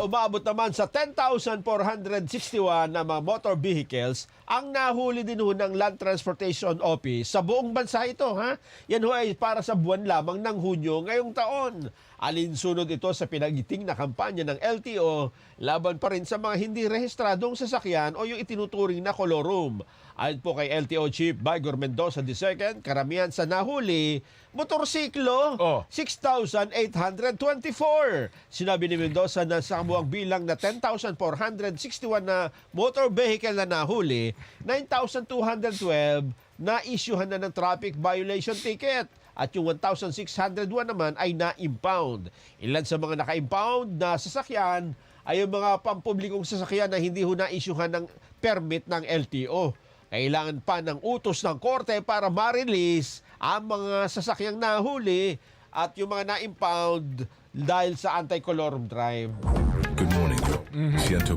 umabot naman sa 10,461 na mga motor vehicles ang nahuli din ho ng Land Transportation Office sa buong bansa ito. Ha? Yan ho ay para sa buwan lamang ng Hunyo ngayong taon. Alinsunod ito sa pinagiting na kampanya ng LTO laban pa rin sa mga hindi rehistradong sasakyan o yung itinuturing na kolorum. Ayon po kay LTO Chief Vigor Mendoza II, karamihan sa nahuli, motorsiklo, 6,824. Sinabi ni Mendoza na sa kabuang bilang na 10,461 na motor vehicle na nahuli, 9,212 na isyuhan na ng traffic violation ticket at yung 1,601 naman ay na-impound. Ilan sa mga naka-impound na sasakyan ay yung mga pampublikong sasakyan na hindi ho na-isyuhan ng permit ng LTO. Kailangan pa ng utos ng korte para ma-release ang mga sasakyang nahuli at yung mga na-impound dahil sa anti-colorum drive. Good morning. 100%.